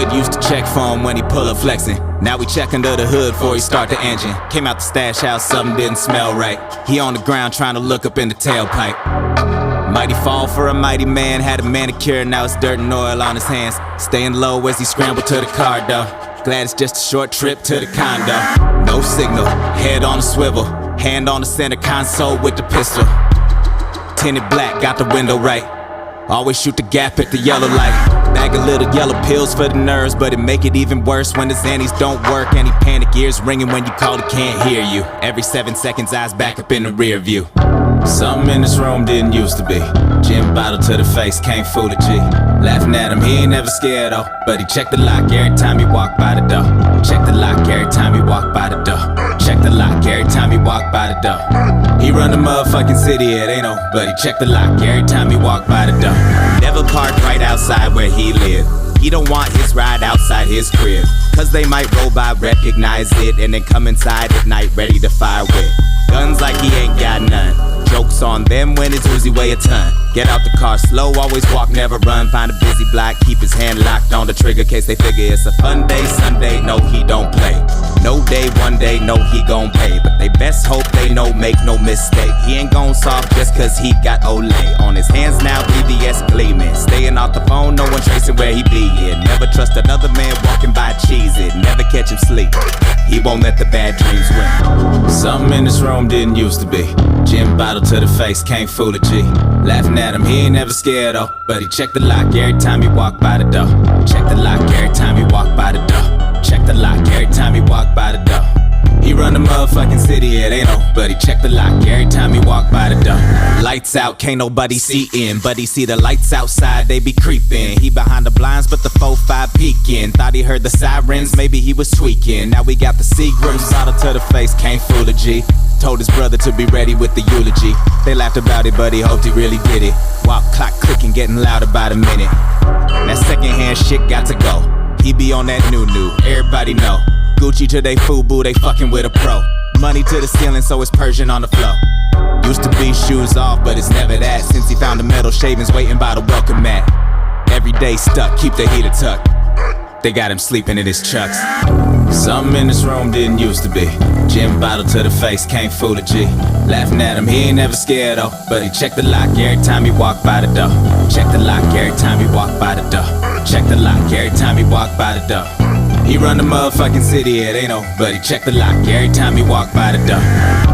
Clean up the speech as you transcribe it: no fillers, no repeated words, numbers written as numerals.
Hood used to check for him when he pull up flexing. Now we check under the hood before he start the engine. Came out the stash house, something didn't smell right. He on the ground trying to look up in the tailpipe. Mighty fall for a mighty man. Had a manicure, now it's dirt and oil on his hands. Staying low as he scrambled to the car door. Glad it's just a short trip to the condo. No signal, head on a swivel. Hand on the center console with the pistol. Tinted black, got the window right. Always shoot the gap at the yellow light. Bag of little yellow pills for the nerves, but it make it even worse when the Xannies don't work. Any panic ears ringing when you call, it can't hear you. Every 7 seconds, eyes back up in the rear view. Something in this room didn't used to be. Gin bottle to the face, can't fool a G. Laughing at him, he ain't never scared though. But he checked the lock every time he walked by the door. Check the lock every time he walked by the door. Check the lock every time he walked by the door. He run the motherfucking city, it ain't no. But he checked the lock every time he walked by the door. Never parked right outside where he lived. He don't want his ride outside his crib, cause they might roll by, recognize it, and then come inside at night ready to fire with guns like he ain't got none. Jokes on them when his Uzi weigh a ton. Get out the car slow, always walk, never run. Find a busy block, keep his hand locked on the trigger, case they figure it's a fun day. Sunday, no he don't play. No day, one day, no he gon' pay. But they best hope they know, make no mistake. He ain't gon' solve just cause he got Olay. On his hands now, BBS gleaming. Staying off the phone, no one tracing where he be in. Never trust another man walking by, cheese it. Never catch him sleep, he won't let the bad dreams win. Something in this room didn't used to be. Gin bottle to the face, can't fool a G. Laughing at him, he ain't never scared though. But he checked the lock every time he walked by the door. Check the lock every time he walked by the door. Check the lock every time he walked by the door. He run the motherfucking city, it ain't no. But he check the lock every time he walk by the door. Lights out, can't nobody see in. But he see the lights outside, they be creeping. He behind the blinds, but the 4-5 peeking. Thought he heard the sirens, maybe he was tweaking. Now we got the Seagrams, bottle to the face, can't fool a G. Told his brother to be ready with the eulogy. They laughed about it, but he hoped he really did it. Walk clock clicking, getting louder by the minute. That secondhand shit got to go. He be on that new, everybody know. Gucci to they FUBU, they fucking with a pro. Money to the ceiling, so it's Persian on the floor. Used to be shoes off, but it's never that. Since he found the metal shavings waiting by the welcome mat. Every day stuck, keep the heater tucked. They got him sleeping in his chucks. Something in this room didn't used to be. Gin bottle to the face, can't fool a G. Laughing at him, he ain't never scared though. But he checked the lock every time he walked by the door. Check the lock every time he walked by the door. Check the lock every time he walked by the door. He run the motherfucking city, it ain't no. But he checked the lock every time he walked by the door.